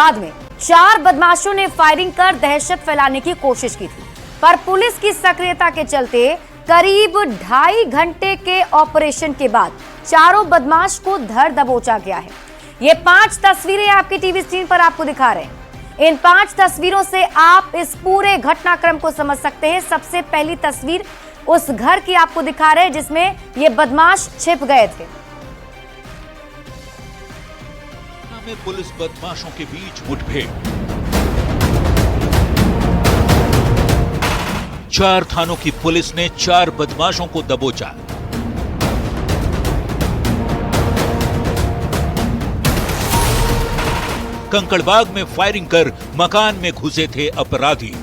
बाद में 4 बदमाशों ने फायरिंग कर दहशत फैलाने की कोशिश की थी, पर पुलिस की सक्रियता के चलते करीब 2.5 घंटे के ऑपरेशन के बाद चारों बदमाश को धर दबोचा गया है। ये 5 तस्वीरें आपकी टीवी स्क्रीन पर आपको दिखा रहे हैं। इन 5 तस्वीरों से आप इस पूरे घटनाक्रम को समझ सकते हैं। सबसे पहली तस्वीर उस घर की आपको दिखा रहे हैं जिसमें ये बदमाश छिप गए थे। में पुलिस बदमाशों के बीच मुठभेड़, 4 थानों की पुलिस ने 4 बदमाशों को दबोचा। कंकड़बाग में फायरिंग कर मकान में घुसे थे अपराधी।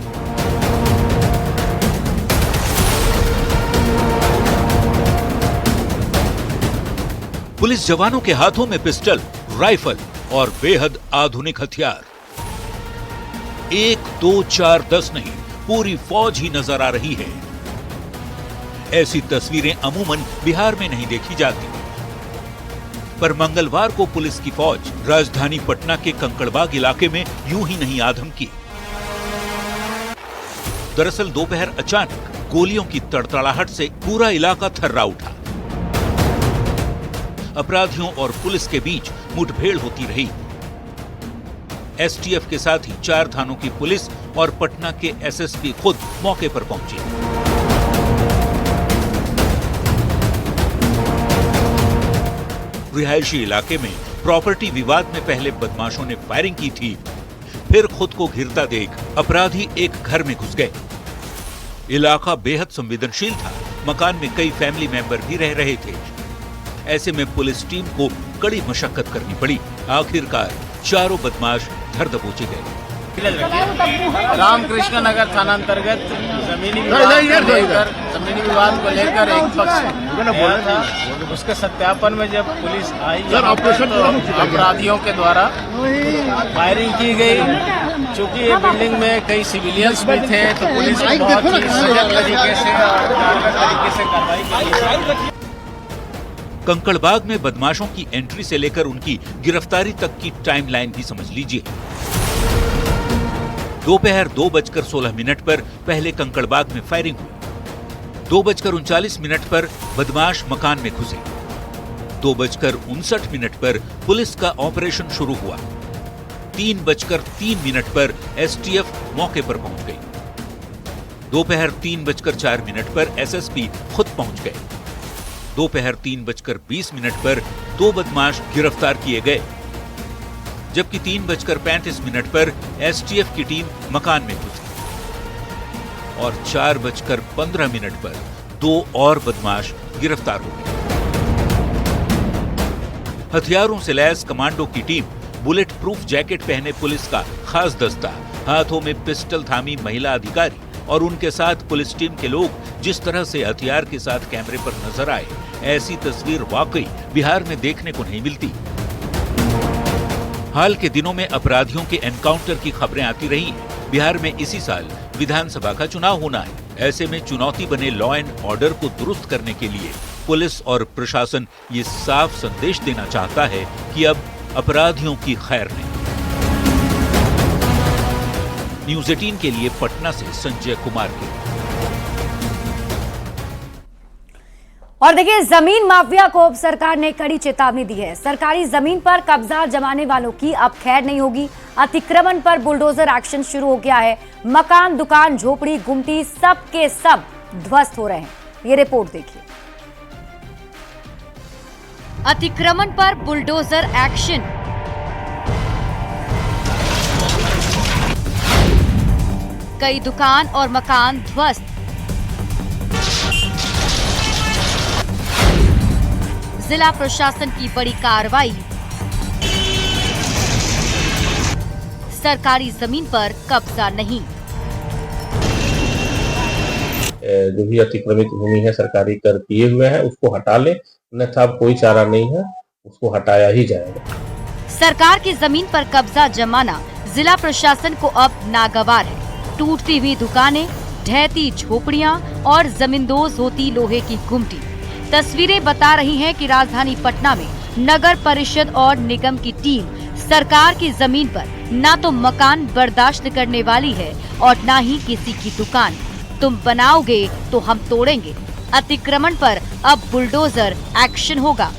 पुलिस जवानों के हाथों में पिस्टल, राइफल और बेहद आधुनिक हथियार। 1, 2, 4, 10 नहीं, पूरी फौज ही नजर आ रही है। ऐसी तस्वीरें अमूमन बिहार में नहीं देखी जाती, पर मंगलवार को पुलिस की फौज राजधानी पटना के कंकड़बाग इलाके में यूं ही नहीं आधम की। दरअसल दोपहर अचानक गोलियों की तड़तड़ाहट से पूरा इलाका थर्रा उठा। अपराधियों और पुलिस के बीच मुठभेड़ होती रही। एसटीएफ के साथ ही 4 थानों की पुलिस और पटना के एसएसपी खुद मौके पर पहुंचे। रिहायशी इलाके में प्रॉपर्टी विवाद में पहले बदमाशों ने फायरिंग की थी, फिर खुद को घिरता देख अपराधी एक घर में घुस गए। इलाका बेहद संवेदनशील था, मकान में कई फैमिली मेंबर भी रह रहे थे। ऐसे में पुलिस टीम को कड़ी मशक्कत करनी पड़ी। आखिरकार चारों बदमाश धर दबोचे गए। रामकृष्ण नगर थाना अंतर्गत जमीनी विवाद को लेकर एक पक्ष था। उसके सत्यापन में जब पुलिस आई तो अपराधियों के द्वारा फायरिंग की गई। चूंकि ये बिल्डिंग में कई सिविलियंस भी थे तो पुलिस ने बहुत ही सजग तरीके से और कारगर तरीके से कार्रवाई की। कंकड़बाग में बदमाशों की एंट्री से लेकर उनकी गिरफ्तारी तक की टाइमलाइन भी समझ लीजिए। दोपहर 2:16 पर पहले कंकड़बाग में फायरिंग हुई। 2:39 पर बदमाश मकान में घुसे। 2:59 पर पुलिस का ऑपरेशन शुरू हुआ। 3:03 पर एसटीएफ मौके पर पहुंच गई। दोपहर 3:04 पर एसएसपी खुद पहुंच गए। दोपहर 3:20 पर 2 बदमाश गिरफ्तार किए गए, जबकि 3:35 पर एसटीएफ की टीम मकान में घुसी और 4:15 पर 2 और बदमाश गिरफ्तार हो गए। हथियारों से लैस कमांडो की टीम, बुलेट प्रूफ जैकेट पहने पुलिस का खास दस्ता, हाथों में पिस्टल थामी महिला अधिकारी और उनके साथ पुलिस टीम के लोग जिस तरह से हथियार के साथ कैमरे पर नजर आए, ऐसी तस्वीर वाकई बिहार में देखने को नहीं मिलती। हाल के दिनों में अपराधियों के एनकाउंटर की खबरें आती रही हैं। बिहार में इसी साल विधानसभा का चुनाव होना है। ऐसे में चुनौती बने लॉ एंड ऑर्डर को दुरुस्त करने के लिए पुलिस और प्रशासन ये साफ संदेश देना चाहता है कि अब अपराधियों की खैर नहीं। न्यूज़ 18 के लिए पटना से संजय कुमार की। और देखिए, जमीन माफिया को अब सरकार ने कड़ी चेतावनी दी है। सरकारी जमीन पर कब्जा जमाने वालों की अब खैर नहीं होगी। अतिक्रमण पर बुलडोजर एक्शन शुरू हो गया है। मकान, दुकान, झोपड़ी, गुमटी सब के सब ध्वस्त हो रहे हैं। ये रिपोर्ट देखिए। अतिक्रमण पर बुलडोजर एक्शन। कई दुकान और मकान ध्वस्त। जिला प्रशासन की बड़ी कार्रवाई। सरकारी जमीन पर कब्जा नहीं। जो भी अतिक्रमित भूमि है सरकारी कर किए हुए हैं उसको हटा ले, अन्यथा कोई चारा नहीं है, उसको हटाया ही जाएगा। सरकार की जमीन पर कब्जा जमाना जिला प्रशासन को अब नागवार है। टूटती हुई दुकानें, ढहती झोपड़ियां और जमींदोज होती लोहे की गुमटी। तस्वीरें बता रही हैं कि राजधानी पटना में नगर परिषद और निगम की टीम सरकार की जमीन पर ना तो मकान बर्दाश्त करने वाली है और ना ही किसी की दुकान। तुम बनाओगे तो हम तोड़ेंगे। अतिक्रमण पर अब बुलडोजर एक्शन होगा।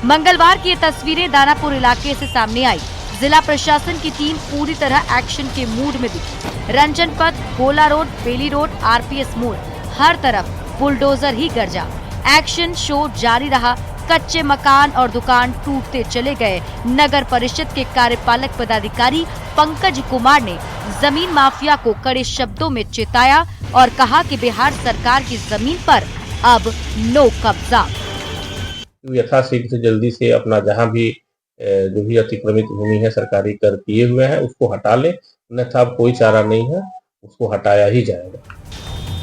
मंगलवार की ये तस्वीरें दानापुर इलाके से सामने आई। जिला प्रशासन की टीम पूरी तरह एक्शन के मूड में दिखी। रंजन पथ, गोला रोड, बेली रोड, आरपीएस मोड़, हर तरफ बुलडोजर ही गरजा। एक्शन शो जारी रहा। कच्चे मकान और दुकान टूटते चले गए। नगर परिषद के कार्यपालक पदाधिकारी पंकज कुमार ने जमीन माफिया को कड़े शब्दों में चेताया और कहा कि बिहार सरकार की जमीन पर अब नो कब्जा। यथाशीघ्र जल्दी से अपना जहां भी जो भी अतिक्रमित भूमि है सरकारी कर किए हुए हैं उसको हटा ले, अन्यथा कोई चारा नहीं है, उसको हटाया ही जाएगा।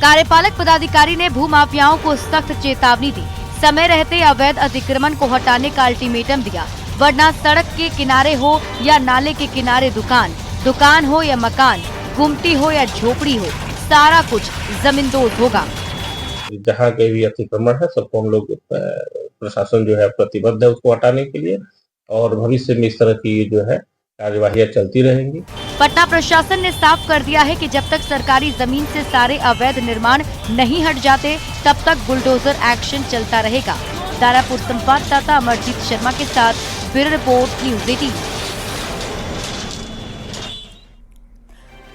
कार्यपालक पदाधिकारी ने भूमाफियाओं को सख्त चेतावनी दी। समय रहते अवैध अतिक्रमण को हटाने का अल्टीमेटम दिया, वरना सड़क के किनारे हो या नाले के किनारे दुकान हो या मकान, गुमटी हो या झोपड़ी हो, सारा कुछ जमींदोज होगा। जहाँ कहीं भी अतिक्रमण है सबको हम लोग प्रशासन जो है प्रतिबद्ध है उसको हटाने के लिए, और भविष्य में इस तरह की जो है कार्यवाहियां चलती रहेंगी। पटना प्रशासन ने साफ कर दिया है कि जब तक सरकारी जमीन से सारे अवैध निर्माण नहीं हट जाते तब तक बुलडोजर एक्शन चलता रहेगा। दानापुर संवाददाता अमरजीत शर्मा के साथ ब्यूरो रिपोर्ट न्यूज़ 18।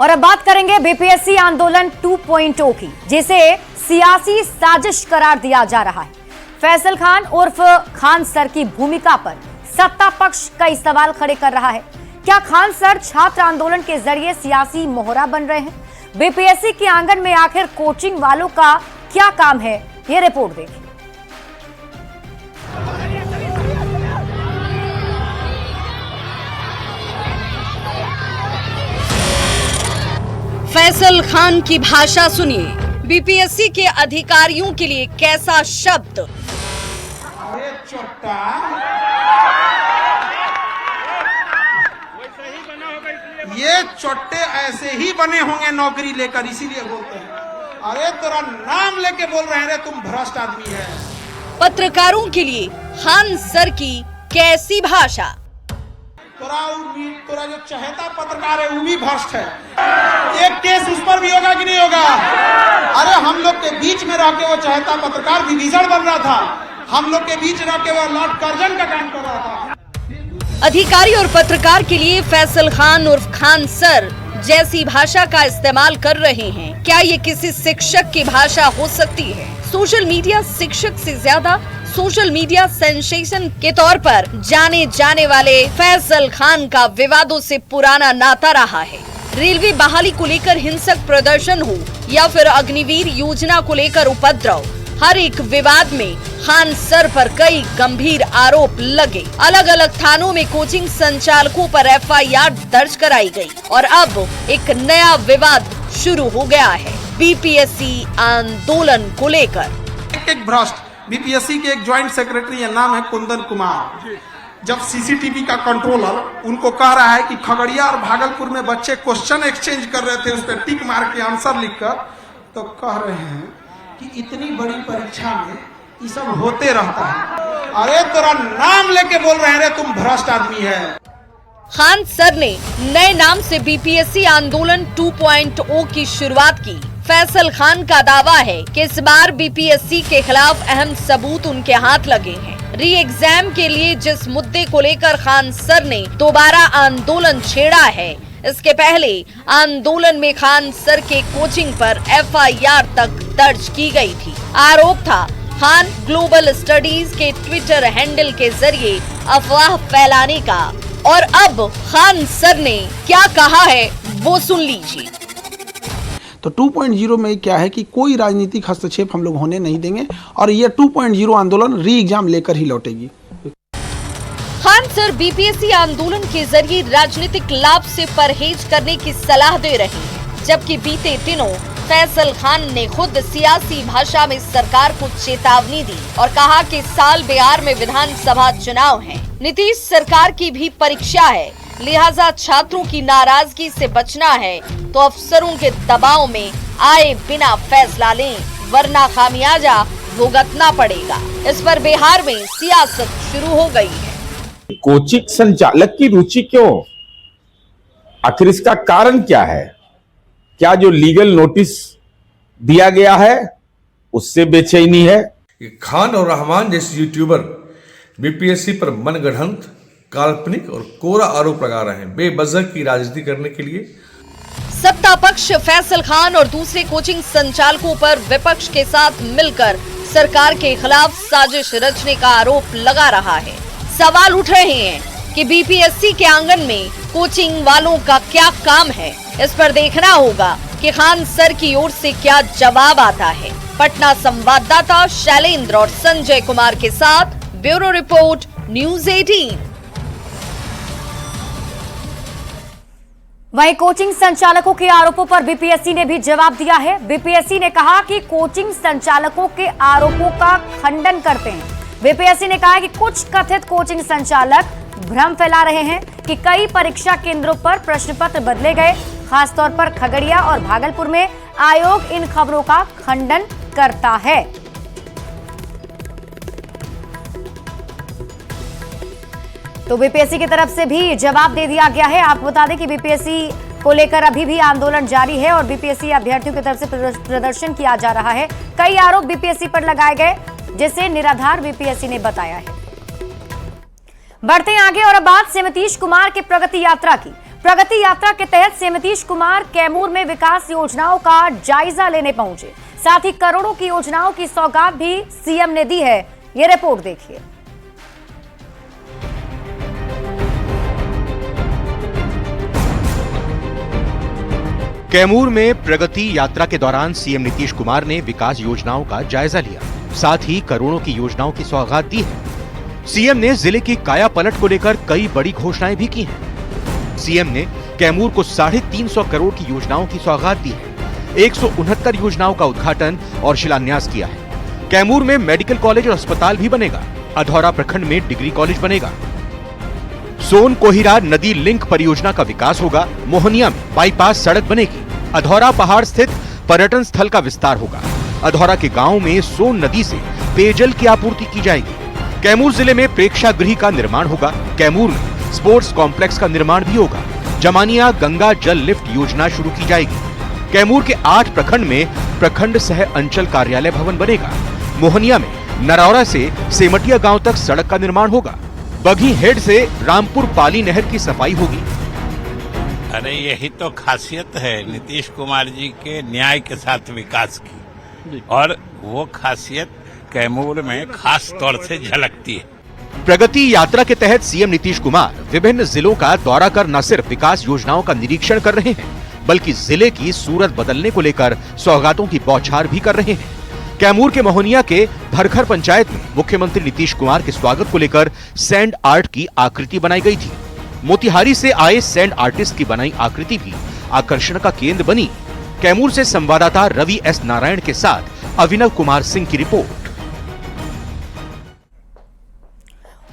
और अब बात करेंगे बीपीएससी आंदोलन 2.0 की, जिसे सियासी साजिश करार दिया जा रहा है। फैसल खान उर्फ खान सर की भूमिका पर सत्ता पक्ष कई सवाल खड़े कर रहा है। क्या खान सर छात्र आंदोलन के जरिए सियासी मोहरा बन रहे हैं? बीपीएससी के आंगन में आखिर कोचिंग वालों का क्या काम है, ये रिपोर्ट देखिए। फैसल खान की भाषा सुनिए। बीपीएससी के अधिकारियों के लिए कैसा शब्द। अरे चोट्टा, ये चोट्टे ऐसे ही बने होंगे नौकरी लेकर, इसीलिए बोलते हैं। अरे तेरा नाम लेके बोल रहे हैं रे, तुम भ्रष्ट आदमी है। पत्रकारों के लिए खान सर की कैसी भाषा। तोरा जो चहेता पत्रकार है वो भी भ्रष्ट है। एक केस उस पर भी होगा कि नहीं होगा? अरे हम लोग के बीच में रह के वो चहेता पत्रकार विभीषण बन रहा था, हम लोग के बीच रह के वो लॉर्ड कर्जन का काम कर रहा था। अधिकारी और पत्रकार के लिए फैसल खान उर्फ खान सर जैसी भाषा का इस्तेमाल कर रहे हैं। क्या ये किसी शिक्षक की भाषा हो सकती है? सोशल मीडिया शिक्षक से ज्यादा सोशल मीडिया सेंसेशन के तौर पर जाने जाने वाले फैसल खान का विवादों से पुराना नाता रहा है। रेलवे बहाली को लेकर हिंसक प्रदर्शन हो या फिर अग्निवीर योजना को लेकर उपद्रव, हर एक विवाद में खान सर पर कई गंभीर आरोप लगे। अलग अलग थानों में कोचिंग संचालकों पर एफआईआर दर्ज कराई गई और अब एक नया विवाद शुरू हो गया है बीपीएससी आंदोलन को लेकर। एक भ्रष्ट बीपीएससी के एक ज्वाइंट सेक्रेटरी है, नाम है कुंदन कुमार। जब सीसीटीवी का कंट्रोलर उनको कह रहा है कि खगड़िया और भागलपुर में बच्चे क्वेश्चन एक्सचेंज कर रहे थे, उस पर टिक मार के आंसर लिखकर, तो कह रहे हैं कि इतनी बड़ी परीक्षा में ये सब होते रहता है। अरे तेरा नाम लेके बोल रहे हैं रे, तुम भ्रष्ट आदमी है। खान सर ने नए नाम से बीपीएससी आंदोलन 2.0 की शुरुआत की। फैसल खान का दावा है कि इस बार बीपीएससी के खिलाफ अहम सबूत उनके हाथ लगे हैं। री एग्जाम के लिए जिस मुद्दे को लेकर खान सर ने दोबारा आंदोलन छेड़ा है, इसके पहले आंदोलन में खान सर के कोचिंग पर एफआईआर तक दर्ज की गई थी। आरोप था खान ग्लोबल स्टडीज के ट्विटर हैंडल के जरिए अफवाह फैलाने का। और अब खान सर ने क्या कहा है वो सुन लीजिए। तो 2.0 में क्या है कि कोई राजनीतिक हस्तक्षेप हम लोग होने नहीं देंगे और ये 2.0 आंदोलन री एग्जाम लेकर ही लौटेगी। खान सर बीपीएससी आंदोलन के जरिए राजनीतिक लाभ से परहेज करने की सलाह दे रहे हैं, जबकि बीते दिनों फैसल खान ने खुद सियासी भाषा में सरकार को चेतावनी दी और कहा कि साल बिहार में विधानसभा चुनाव हैं। नीतीश सरकार की भी परीक्षा है, लिहाजा छात्रों की नाराजगी से बचना है तो अफसरों के दबाव में आए बिना फैसला लें, वरना खामियाजा भुगतना पड़ेगा। इस पर बिहार में सियासत शुरू हो गई है। कोचिंग संचालक की रुचि क्यों? आखिर इसका कारण क्या है? क्या जो लीगल नोटिस दिया गया है उससे बेचैनी है? खान और रहमान जैसे यूट्यूबर बीपीएससी पर मनगढ़ंत, काल्पनिक और कोरा आरोप लगा रहे हैं, बेवजह की राजनीति करने के लिए। सत्ता पक्ष फैसल खान और दूसरे कोचिंग संचालकों पर विपक्ष के साथ मिलकर सरकार के खिलाफ साजिश रचने का आरोप लगा रहा है। सवाल उठ रहे हैं कि बीपीएससी के आंगन में कोचिंग वालों का क्या काम है। इस पर देखना होगा कि खान सर की ओर से क्या जवाब आता है। पटना संवाददाता शैलेंद्र और संजय कुमार के साथ ब्यूरो रिपोर्ट, न्यूज़ 18। वहीं कोचिंग संचालकों के आरोपों पर बीपीएससी ने भी जवाब दिया है। बीपीएससी ने कहा कि कोचिंग संचालकों के आरोपों का खंडन करते हैं। बीपीएससी ने कहा कि कुछ कथित कोचिंग संचालक भ्रम फैला रहे हैं कि कई परीक्षा केंद्रों पर प्रश्न पत्र बदले गए, खासतौर पर खगड़िया और भागलपुर में। आयोग इन खबरों का खंडन करता है। तो बीपीएससी की तरफ से भी जवाब दे दिया गया है। आपको बता दें कि बीपीएससी को लेकर अभी भी आंदोलन जारी है और बीपीएससी अभ्यर्थियों की तरफ से प्रदर्शन किया जा रहा है। कई आरोप बीपीएससी पर लगाए गए, जिसे निराधार बीपीएससी ने बताया है। बढ़ते हैं आगे और अब बात से नीतीश कुमार के प्रगति यात्रा की। प्रगति यात्रा के तहत से नीतीश कुमार कैमूर में विकास योजनाओं का जायजा लेने पहुंचे। साथ ही करोड़ों की योजनाओं की सौगात भी सीएम ने दी है। ये रिपोर्ट देखिए। कैमूर में प्रगति यात्रा के दौरान सीएम नीतीश कुमार ने विकास योजनाओं का जायजा लिया, साथ ही करोड़ों की योजनाओं की सौगात दी है। सीएम ने जिले की काया पलट को लेकर कई बड़ी घोषणाएं भी की हैं। सीएम ने कैमूर को 350 करोड़ की योजनाओं की सौगात दी है। 169 योजनाओं का उद्घाटन और शिलान्यास किया है। कैमूर में मेडिकल कॉलेज और अस्पताल भी बनेगा। अधौरा प्रखंड में डिग्री कॉलेज बनेगा। सोन कोहिरा नदी लिंक परियोजना का विकास होगा। मोहनिया में बाईपास सड़क बनेगी। अधौरा पहाड़ स्थित पर्यटन स्थल का विस्तार होगा। अधौरा के गांव में सोन नदी से पेयजल की आपूर्ति की जाएगी। कैमूर जिले में प्रेक्षागृह का निर्माण होगा। कैमूर में स्पोर्ट्स कॉम्प्लेक्स का निर्माण भी होगा। जमानिया गंगा जल लिफ्ट योजना शुरू की जाएगी। कैमूर के 8 प्रखंड में प्रखंड सह अंचल कार्यालय भवन बनेगा। मोहनिया में नरौरा से सेमटिया गांव तक सड़क का निर्माण होगा। बघी हेड से रामपुर पाली नहर की सफाई होगी। अरे यही तो खासियत है नीतीश कुमार जी के न्याय के साथ विकास की, और वो खासियत कैमूर में खास तौर से झलकती है। प्रगति यात्रा के तहत सीएम नीतीश कुमार विभिन्न जिलों का दौरा कर न सिर्फ विकास योजनाओं का निरीक्षण कर रहे हैं, बल्कि जिले की सूरत बदलने को लेकर सौगातों की बौछार भी कर रहे हैं। कैमूर के मोहनिया के भरखर पंचायत में मुख्यमंत्री नीतीश कुमार के स्वागत को लेकर सैंड आर्ट की आकृति बनाई गई थी। मोतिहारी से आए सैंड आर्टिस्ट की बनाई आकृति भी आकर्षण का केंद्र बनी। कैमूर से संवाददाता रवि एस नारायण के साथ अभिनव कुमार सिंह की रिपोर्ट।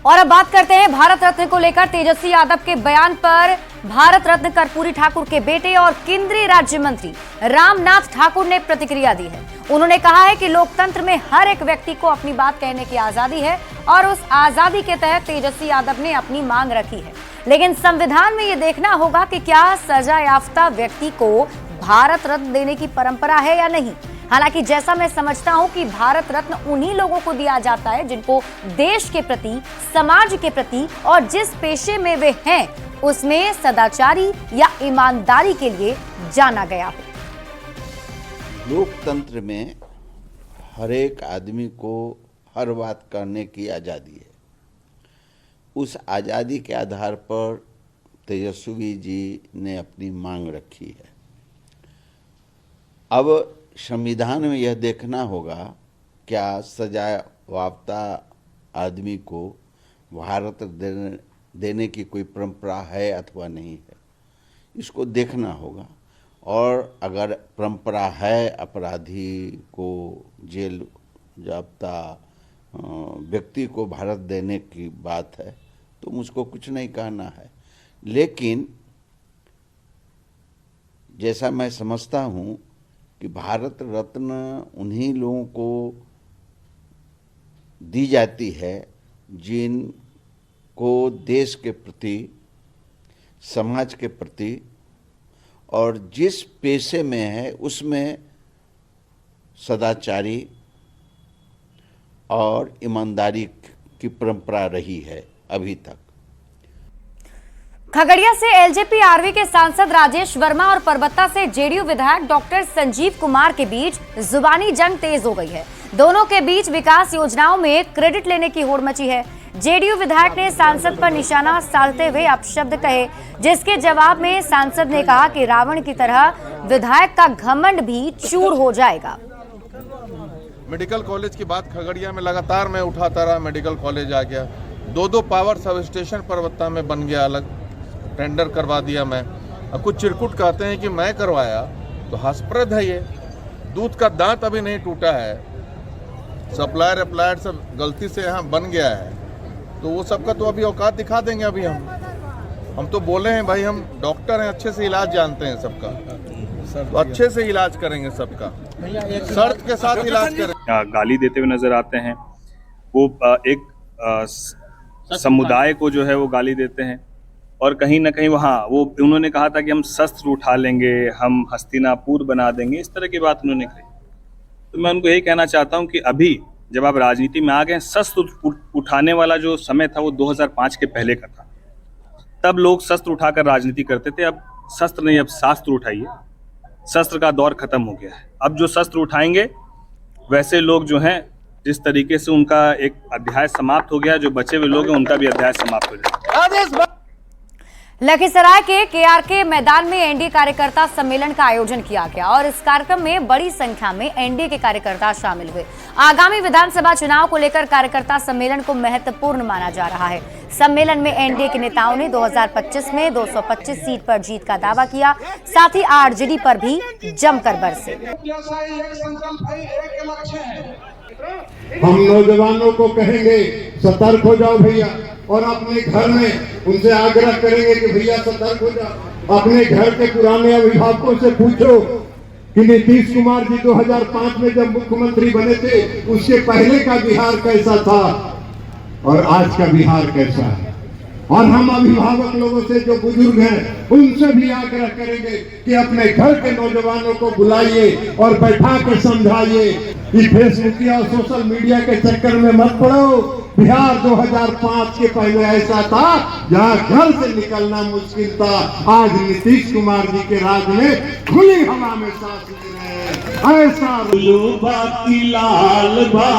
और अब बात करते हैं भारत रत्न को लेकर तेजस्वी यादव के बयान पर। भारत रत्न कर्पूरी ठाकुर के बेटे और केंद्रीय राज्य मंत्री रामनाथ ठाकुर ने प्रतिक्रिया दी है। उन्होंने कहा है कि लोकतंत्र में हर एक व्यक्ति को अपनी बात कहने की आजादी है और उस आजादी के तहत तेजस्वी यादव ने अपनी मांग रखी है। लेकिन संविधान में ये देखना होगा कि क्या सजा याफ्ता व्यक्ति को भारत रत्न देने की परंपरा है या नहीं। हालांकि जैसा मैं समझता हूं कि भारत रत्न उन्हीं लोगों को दिया जाता है जिनको देश के प्रति, समाज के प्रति और जिस पेशे में वे हैं उसमें सदाचारी या ईमानदारी के लिए जाना गया हो। लोकतंत्र में हर एक आदमी को हर बात करने की आज़ादी है। उस आज़ादी के आधार पर तेजस्वी जी ने अपनी मांग रखी है। अब संविधान में यह देखना होगा क्या सजा याफ्ता आदमी को भारत देने की कोई परंपरा है अथवा नहीं है, इसको देखना होगा। और अगर परंपरा है अपराधी को जेल याफ्ता व्यक्ति को भारत देने की बात है तो मुझको कुछ नहीं कहना है। लेकिन जैसा मैं समझता हूँ कि भारत रत्न उन्हीं लोगों को दी जाती है जिनको देश के प्रति, समाज के प्रति और जिस पेशे में है उसमें सदाचारी और ईमानदारी की परंपरा रही है अभी तक। खगड़िया से एलजेपी आरवी के सांसद राजेश वर्मा और परबत्ता से जेडीयू विधायक डॉक्टर संजीव कुमार के बीच जुबानी जंग तेज हो गई है। दोनों के बीच विकास योजनाओं में क्रेडिट लेने की होड़ मची है। जेडीयू विधायक ने सांसद पर निशाना साधते हुए अपशब्द कहे, जिसके जवाब में सांसद ने कहा कि रावण की तरह विधायक का घमंड भी चूर हो जाएगा। मेडिकल कॉलेज की बात खगड़िया में लगातार मैं उठाता रहा, मेडिकल कॉलेज आ गया, 2 पावर सब स्टेशन परबत्ता में बन गया, अलग टेंडर करवा दिया मैं। अब कुछ चिरकुट कहते हैं कि मैं करवाया, तो हास्यप्रद है ये। दूध का दांत अभी नहीं टूटा है, सप्लायर अप्लायर सब गलती से यहाँ बन गया है, तो वो सबका तो अभी औकात दिखा देंगे। अभी हम तो बोले हैं भाई, हम डॉक्टर हैं, अच्छे से इलाज जानते हैं सबका, तो अच्छे से इलाज करेंगे सबका, शर्त के साथ इलाज करेंगे। गाली देते हुए नजर आते हैं, वो एक समुदाय को जो है वो गाली देते हैं, और कहीं ना कहीं वहाँ वो उन्होंने कहा था कि हम शस्त्र उठा लेंगे, हम हस्तिनापुर बना देंगे, इस तरह की बात उन्होंने कही। तो मैं उनको यही कहना चाहता हूँ कि अभी जब आप राजनीति में आ गए, शस्त्र उठाने वाला जो समय था वो 2005 के पहले का था। तब लोग शस्त्र उठाकर राजनीति करते थे, अब शस्त्र नहीं, अब शास्त्र उठाइए। शस्त्र का दौर खत्म हो गया है। अब जो शस्त्र उठाएंगे वैसे लोग जो हैं, जिस तरीके से उनका एक अध्याय समाप्त हो गया, जो बचे हुए लोग हैं उनका भी अध्याय समाप्त हो जाएगा। लखीसराय के केआरके मैदान में एनडीए कार्यकर्ता सम्मेलन का आयोजन किया गया और इस कार्यक्रम में बड़ी संख्या में एनडीए के कार्यकर्ता शामिल हुए। आगामी विधानसभा चुनाव को लेकर कार्यकर्ता सम्मेलन को महत्वपूर्ण माना जा रहा है। सम्मेलन में एनडीए के नेताओं ने 2025 में 225 सीट पर जीत का दावा किया, साथ ही आरजेडी पर भी जमकर बरसे। हम नौजवानों को कहेंगे सतर्क हो जाओ भैया, और अपने घर में उनसे आग्रह करेंगे कि भैया सतर्क हो जाओ। अपने घर के पुराने अभिभावकों से पूछो कि नीतीश कुमार जी 2005 में जब मुख्यमंत्री बने थे, उसके पहले का बिहार कैसा था और आज का बिहार कैसा है। और हम अभिभावक लोगों से, जो बुजुर्ग हैं, उनसे भी आग्रह करेंगे कि अपने घर के नौजवानों को बुलाइए और बैठा के समझाइए। ये फेसबुक और सोशल मीडिया के चक्कर में मत पड़ो। बिहार 2005 के पहले ऐसा था जहाँ घर से निकलना मुश्किल था। आज नीतीश कुमार जी के राज में खुली हवा में सांस ले रहे हैं। ऐसा बाती लाल बा,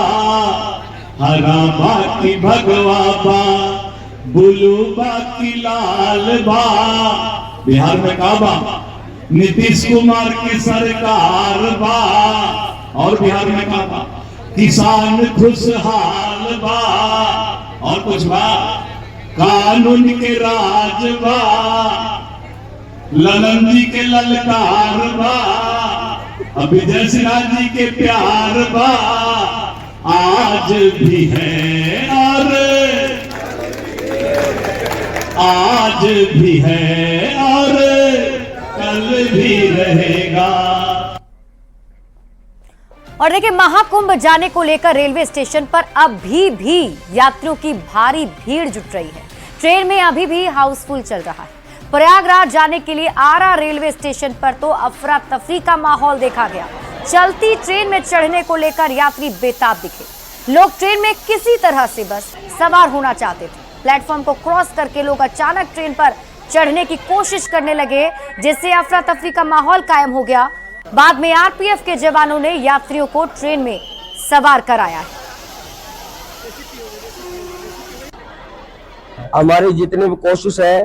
हरा बाती भगवा बा, बुलू बाती लाल बा। बिहार में का बा? नीतीश कुमार की सरकार बा। और बिहार में का बा? किसान खुशहाल बा। और कुछ बा? कानून के राज बा, ललन जी के ललकार बा, विजय सिन्हा जी के प्यार बा। आज भी है और आज भी है और कल भी रहेगा। और देखिए, महाकुंभ जाने को लेकर रेलवे स्टेशन पर अभी भी यात्रियों की भारी भीड़ जुट रही है। ट्रेन में अभी भी हाउसफुल चल रहा है। प्रयागराज जाने के लिए आरा रेलवे स्टेशन पर तो अफरा तफरी का माहौल देखा गया। चलती ट्रेन में चढ़ने को लेकर यात्री बेताब दिखे। लोग ट्रेन में किसी तरह से बस सवार होना चाहते थे। प्लेटफॉर्म को क्रॉस करके लोग अचानक ट्रेन पर चढ़ने की कोशिश करने लगे, जिससे अफरा तफरी का माहौल कायम हो गया। बाद में आरपीएफ के जवानों ने यात्रियों को ट्रेन में सवार कराया है। हमारी जितनी भी कोशिश है,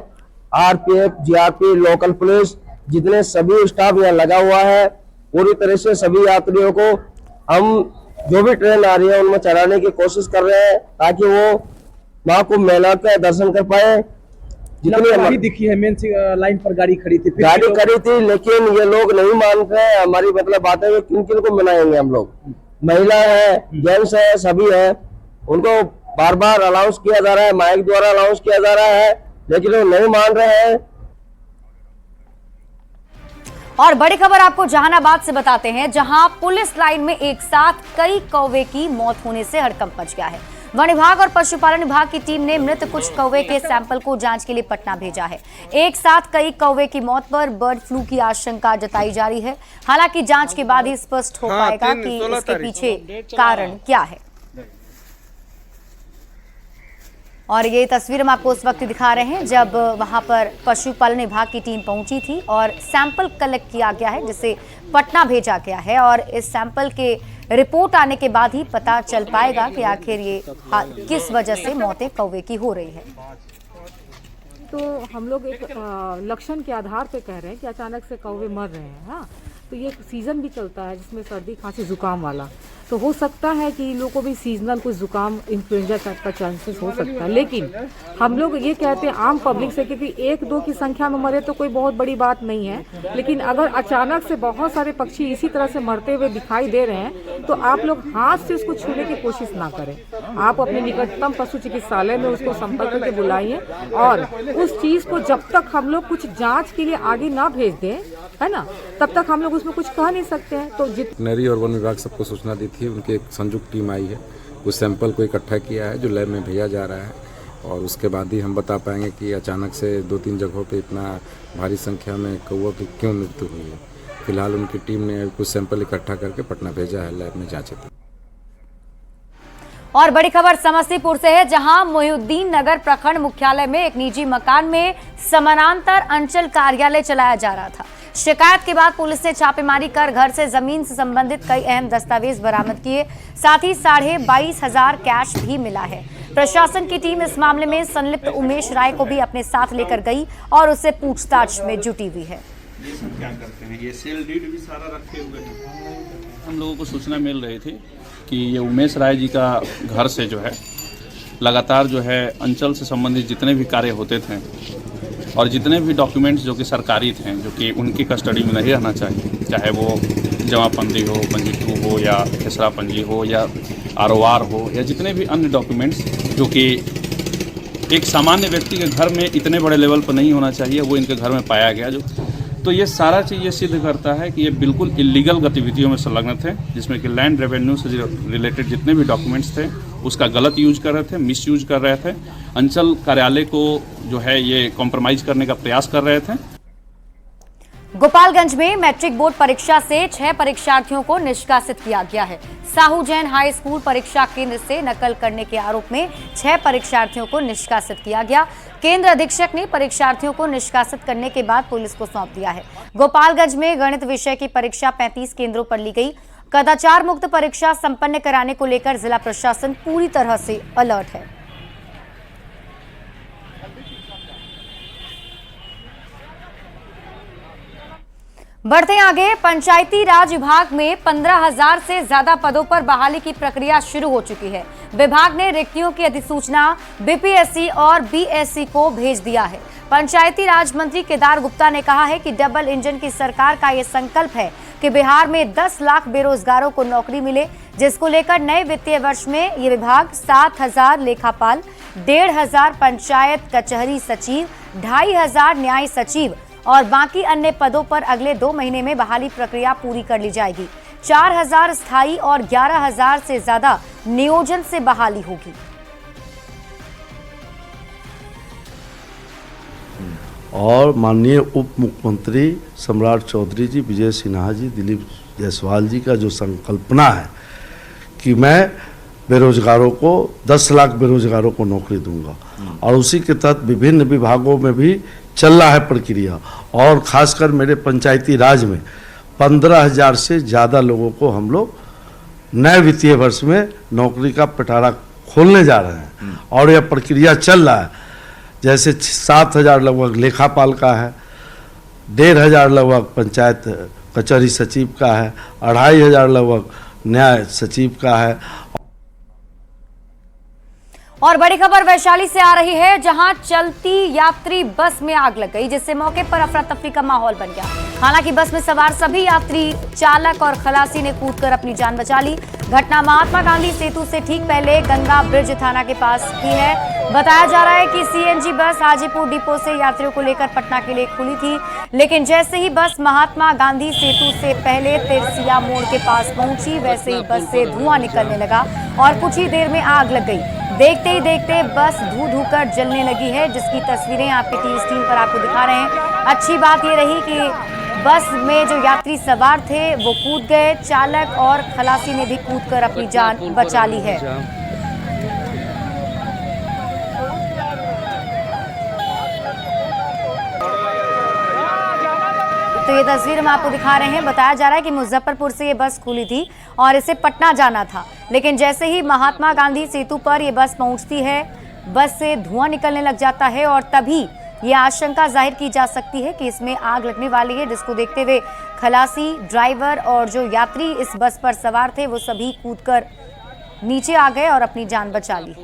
आरपीएफ, जीआरपी, लोकल पुलिस, जितने सभी स्टाफ यहाँ लगा हुआ है, पूरी तरह से सभी यात्रियों को हम जो भी ट्रेन आ रही है उनमें चढ़ाने की कोशिश कर रहे हैं, ताकि वो महाकुंभ मेला का दर्शन कर पाए। जितनी दिखी है, मेन लाइन पर गाड़ी खड़ी थी, लेकिन ये लोग नहीं मान रहे। हमारी मतलब बात है, किन किन को मनाएंगे हम लोग? महिला है, जेंट्स है, सभी है, उनको बार बार अनाउंस किया जा रहा है, माइक द्वारा अनाउंस किया जा रहा है, लेकिन वो नहीं मान रहे हैं। और बड़ी खबर आपको जहानाबाद से बताते हैं, जहां पुलिस लाइन में एक साथ कई कौवे की मौत होने से हड़कंप मच गया है। वन विभाग और पशुपालन विभाग की टीम ने मृत कुछ कौवे के सैंपल को जांच के लिए पटना भेजा है। एक साथ कई कौवे की मौत पर बर्ड फ्लू की आशंका जताई जा रही है। हालांकि जांच के बाद ही स्पष्ट हो पाएगा कि इसके पीछे कारण क्या है। और ये तस्वीर हम आपको उस वक्त दिखा रहे हैं जब वहां पर पशुपालन विभाग की टीम पहुंची थी और सैंपल कलेक्ट किया गया है, जिसे पटना भेजा गया है। और इस सैंपल के रिपोर्ट आने के बाद ही पता चल पाएगा कि आखिर ये किस वजह से मौतें कौवे की हो रही है। तो हम लोग एक लक्षण के आधार पे कह रहे हैं कि अचानक से कौवे मर रहे हैं। हाँ, तो ये सीज़न भी चलता है जिसमें सर्दी खांसी जुकाम वाला, तो हो सकता है कि लोगों को भी सीजनल कुछ जुकाम इन्फ्लुएंजा टाइप का चांसेस हो सकता है। लेकिन हम लोग ये कहते हैं आम पब्लिक से, क्योंकि 1-2 की संख्या में मरे तो कोई बहुत बड़ी बात नहीं है, लेकिन अगर अचानक से बहुत सारे पक्षी इसी तरह से मरते हुए दिखाई दे रहे हैं तो आप लोग हाथ से उसको छूने की कोशिश ना करें। आप अपने निकटतम पशु चिकित्सालय में उसको संपर्क करके बुलाइए और उस चीज़ को जब तक हम लोग कुछ जाँच के लिए आगे ना भेज दें, है ना, तब तक हम लोग उसमें कुछ कह नहीं सकते हैं। तो वेटरनरी और वन विभाग सबको सूचना दी थी, उनकी एक संयुक्त टीम आई है, उस सैंपल को इकट्ठा किया है जो लैब में भेजा जा रहा है और उसके बाद ही हम बता पाएंगे कि अचानक से 2-3 जगहों पे इतना भारी संख्या में कौवा की क्यों मृत्यु हुई है। फिलहाल उनकी टीम ने कुछ सैंपल इकट्ठा करके पटना भेजा है लैब में जांच हेतु। और बड़ी खबर समस्तीपुर से है, जहां मोहिउद्दीन नगर प्रखंड मुख्यालय में एक निजी मकान में समानांतर अंचल कार्यालय चलाया जा रहा था। शिकायत के बाद पुलिस ने छापेमारी कर घर से जमीन से संबंधित कई अहम दस्तावेज बरामद किए, साथ ही 22,500 कैश भी मिला है। प्रशासन की टीम इस मामले में संलिप्त उमेश राय को भी अपने साथ लेकर गई और उससे पूछताछ में जुटी हुई है। क्या करते हैं, ये सेल डीड भी सारा रखे हुए हैं। हम लोगों को सूचना मिल रही थी कि ये उमेश राय जी का घर से जो है लगातार जो है अंचल से संबंधित जितने भी कार्य होते थे और जितने भी डॉक्यूमेंट्स जो कि सरकारी थे, जो कि उनकी कस्टडी में नहीं रहना चाहिए, चाहे वो जमाबंदी हो, पंजीकृत हो या खेसरा पंजी हो या आरओआर हो या जितने भी अन्य डॉक्यूमेंट्स जो कि एक सामान्य व्यक्ति के घर में इतने बड़े लेवल पर नहीं होना चाहिए, वो इनके घर में पाया गया। जो तो ये सारा चीज़ ये सिद्ध करता है कि ये बिल्कुल इलीगल गतिविधियों में संलग्न थे, जिसमें कि लैंड रेवेन्यू से रिलेटेड जितने भी डॉक्यूमेंट्स थे उसका गलत यूज कर रहे थे, मिस यूज कर रहे थे, अंचल कार्यालय को जो है ये कॉम्प्रोमाइज करने का प्रयास कर रहे थे। गोपालगंज में मैट्रिक बोर्ड परीक्षा से 6 परीक्षार्थियों को निष्कासित किया गया है। साहू जैन हाई स्कूल परीक्षा केंद्र से नकल करने के आरोप में 6 परीक्षार्थियों को निष्कासित किया गया। केंद्र अधीक्षक ने परीक्षार्थियों को निष्कासित करने के बाद पुलिस को सौंप दिया है। गोपालगंज में गणित विषय की परीक्षा 35 केंद्रों पर ली गई। कदाचार मुक्त परीक्षा संपन्न कराने को लेकर जिला प्रशासन पूरी तरह से अलर्ट है। बढ़ते आगे, पंचायती राज विभाग में 15,000 से ज्यादा पदों पर बहाली की प्रक्रिया शुरू हो चुकी है। विभाग ने रिक्तियों की अधिसूचना बीपीएससी और बीएससी को भेज दिया है। पंचायती राज मंत्री केदार गुप्ता ने कहा है कि डबल इंजन की सरकार का यह संकल्प है कि बिहार में 10 लाख बेरोजगारों को नौकरी मिले, जिसको लेकर नए वित्तीय वर्ष में ये विभाग 7,000 लेखापाल, 1,500 पंचायत कचहरी सचिव, 2,500 न्याय सचिव और बाकी अन्य पदों पर अगले 2 महीने में बहाली प्रक्रिया पूरी कर ली जाएगी। 4,000 स्थायी और 11,000 से ज्यादा नियोजन से बहाली होगी। और माननीय उप मुख्यमंत्री सम्राट चौधरी जी, विजय सिन्हा जी, दिलीप जायसवाल जी का जो संकल्पना है कि मैं बेरोजगारों को 10 लाख बेरोजगारों को नौकरी दूंगा, और उसी के तहत विभिन्न विभागों में भी चल रहा है प्रक्रिया। और खासकर मेरे पंचायती राज में 15,000 से ज़्यादा लोगों को हम लोग नए वित्तीय वर्ष में नौकरी का पिटारा खोलने जा रहे हैं और यह प्रक्रिया चल रहा है। जैसे 7,000 लगभग लेखापाल का है, 1,500 लगभग पंचायत कचहरी सचिव का है, 2,500 लगभग न्याय सचिव का है। और बड़ी खबर वैशाली से आ रही है, जहां चलती यात्री बस में आग लग गई, जिससे मौके पर अफरा तफरी का माहौल बन गया। हालांकि बस में सवार सभी यात्री, चालक और खलासी ने कूदकर अपनी जान बचा ली। घटना महात्मा गांधी सेतु से ठीक पहले गंगा ब्रिज थाना के पास की है। बताया जा रहा है कि सीएनजी बस हाजीपुर डिपो से यात्रियों को लेकर पटना के लिए खुली थी, लेकिन जैसे ही बस महात्मा गांधी सेतु से पहले तिरसिया मोड़ के पास पहुंची, वैसे ही बस से धुआं निकलने लगा और कुछ ही देर में आग लग गई। देखते ही देखते बस धू कर जलने लगी है, जिसकी तस्वीरें आपके टीवी स्क्रीन पर आपको दिखा रहे हैं। अच्छी बात ये रही कि बस में जो यात्री सवार थे वो कूद गए, चालक और खलासी ने भी कूदकर अपनी जान बचा ली है। तो ये तस्वीर हम आपको दिखा रहे हैं। बताया जा रहा है कि मुजफ्फरपुर से ये बस खुली थी और इसे पटना जाना था, लेकिन जैसे ही महात्मा गांधी सेतु पर ये बस पहुंचती है, बस से धुआं निकलने लग जाता है और तभी ये आशंका जाहिर की जा सकती है कि इसमें आग लगने वाली है, जिसको देखते हुए खलासी, ड्राइवर और जो यात्री इस बस पर सवार थे वो सभी कूदकर नीचे आ गए और अपनी जान बचा ली।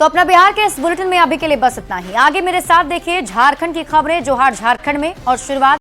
तो अपना बिहार के इस बुलेटिन में अभी के लिए बस इतना ही। आगे मेरे साथ देखिए झारखंड की खबरें, जोहार झारखंड में, और शुरुआत